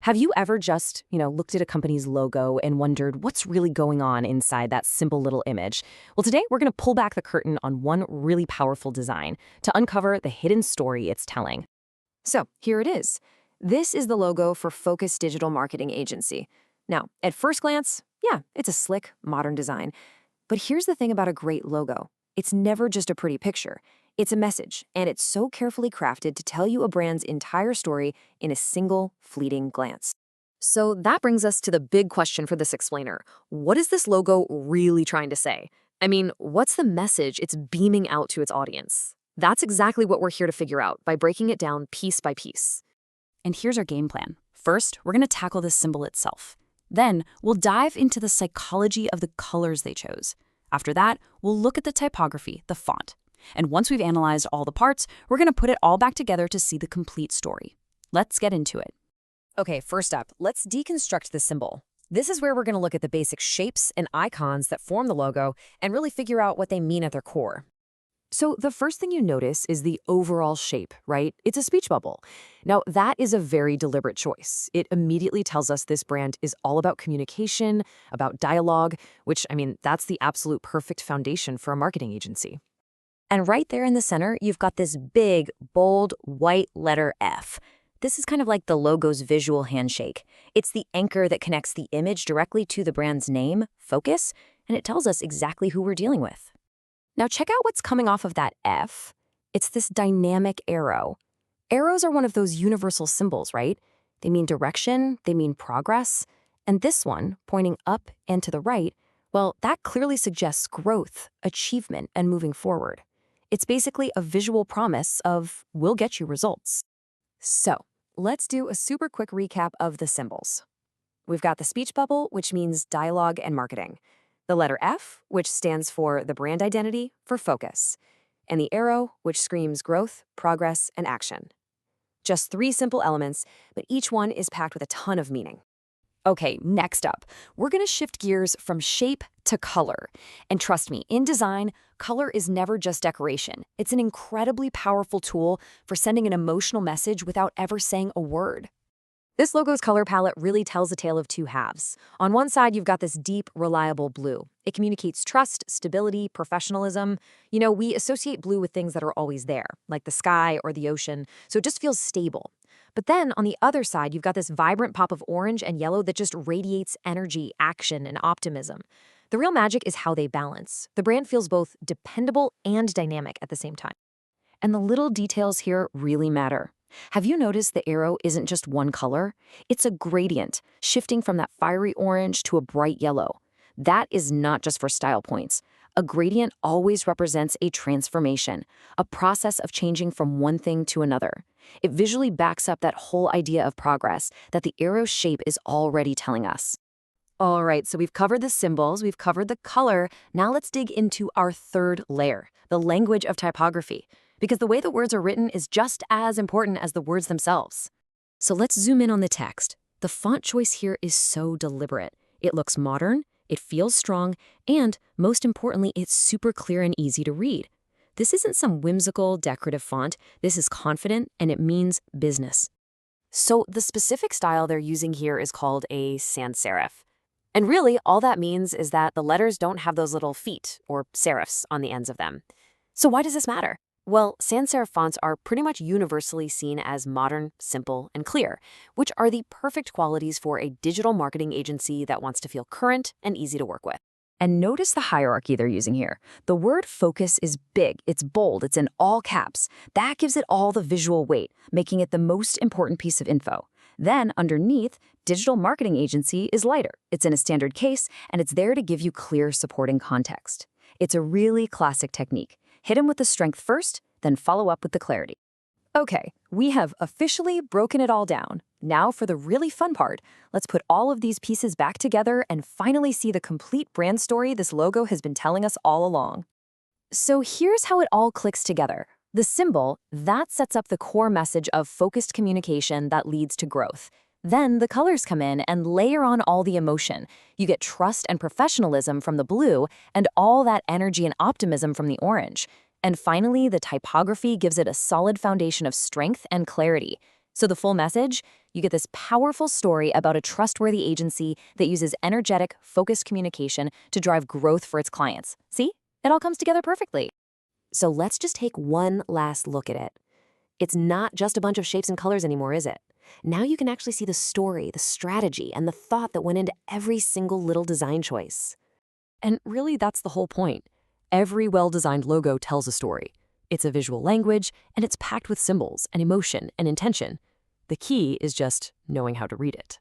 Have you ever just, looked at a company's logo and wondered what's really going on inside that simple little image? Well, today we're going to pull back the curtain on one really powerful design to uncover the hidden story it's telling. So here it is. This is the logo for Focus Digital Marketing Agency. Now, at first glance, yeah, it's a slick, modern design. But here's the thing about a great logo. It's never just a pretty picture. It's a message, and it's so carefully crafted to tell you a brand's entire story in a single, fleeting glance. So that brings us to the big question for this explainer. What is this logo really trying to say? I mean, what's the message it's beaming out to its audience? That's exactly what we're here to figure out by breaking it down piece by piece. And here's our game plan. First, we're going to tackle the symbol itself. Then, we'll dive into the psychology of the colors they chose. After that, we'll look at the typography, the font. And once we've analyzed all the parts, we're going to put it all back together to see the complete story. Let's get into it. Okay, first up, let's deconstruct the symbol. This is where we're going to look at the basic shapes and icons that form the logo and really figure out what they mean at their core. So the first thing you notice is the overall shape, right? It's a speech bubble. Now, that is a very deliberate choice. It immediately tells us this brand is all about communication, about dialogue, which, that's the absolute perfect foundation for a marketing agency. And right there in the center, you've got this big, bold, white letter F. This is kind of like the logo's visual handshake. It's the anchor that connects the image directly to the brand's name, Focus, and it tells us exactly who we're dealing with. Now check out what's coming off of that F. It's this dynamic arrow. Arrows are one of those universal symbols, right? They mean direction, they mean progress. And this one, pointing up and to the right, well, that clearly suggests growth, achievement, and moving forward. It's basically a visual promise of, we'll get you results. So, let's do a super quick recap of the symbols. We've got the speech bubble, which means dialogue and marketing. The letter F, which stands for the brand identity, for focus. And the arrow, which screams growth, progress, and action. Just 3 simple elements, but each one is packed with a ton of meaning. Okay, next up, we're going to shift gears from shape to color. And trust me, in design, color is never just decoration. It's an incredibly powerful tool for sending an emotional message without ever saying a word. This logo's color palette really tells a tale of 2 halves. On one side, you've got this deep, reliable blue. It communicates trust, stability, professionalism. We associate blue with things that are always there, like the sky or the ocean, so it just feels stable. But then, on the other side, you've got this vibrant pop of orange and yellow that just radiates energy, action, and optimism. The real magic is how they balance. The brand feels both dependable and dynamic at the same time. And the little details here really matter. Have you noticed the arrow isn't just one color? It's a gradient, shifting from that fiery orange to a bright yellow. That is not just for style points. A gradient always represents a transformation, a process of changing from one thing to another. It visually backs up that whole idea of progress that the arrow's shape is already telling us. All right, so we've covered the symbols, we've covered the color. Now let's dig into our third layer, the language of typography. Because the way the words are written is just as important as the words themselves. So let's zoom in on the text. The font choice here is so deliberate. It looks modern, it feels strong, and most importantly, it's super clear and easy to read. This isn't some whimsical, decorative font. This is confident, and it means business. So the specific style they're using here is called a sans serif. And really, all that means is that the letters don't have those little feet, or serifs, on the ends of them. So why does this matter? Well, sans serif fonts are pretty much universally seen as modern, simple, and clear, which are the perfect qualities for a digital marketing agency that wants to feel current and easy to work with. And notice the hierarchy they're using here. The word focus is big, it's bold, it's in all caps. That gives it all the visual weight, making it the most important piece of info. Then, underneath, digital marketing agency is lighter. It's in a standard case, and it's there to give you clear supporting context. It's a really classic technique. Hit them with the strength first, then follow up with the clarity. Okay, we have officially broken it all down. Now for the really fun part. Let's put all of these pieces back together and finally see the complete brand story this logo has been telling us all along. So here's how it all clicks together. The symbol, that sets up the core message of focused communication that leads to growth. Then the colors come in and layer on all the emotion. You get trust and professionalism from the blue and all that energy and optimism from the orange. And finally, the typography gives it a solid foundation of strength and clarity. So the full message, you get this powerful story about a trustworthy agency that uses energetic, focused communication to drive growth for its clients. See? It all comes together perfectly. So let's just take one last look at it. It's not just a bunch of shapes and colors anymore, is it? Now you can actually see the story, the strategy, and the thought that went into every single little design choice. And really, that's the whole point. Every well-designed logo tells a story. It's a visual language, and it's packed with symbols and emotion and intention. The key is just knowing how to read it.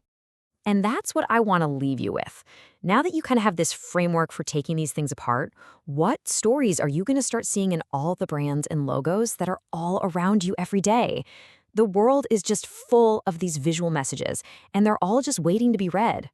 And that's what I want to leave you with. Now that you kind of have this framework for taking these things apart, what stories are you going to start seeing in all the brands and logos that are all around you every day? The world is just full of these visual messages, and they're all just waiting to be read.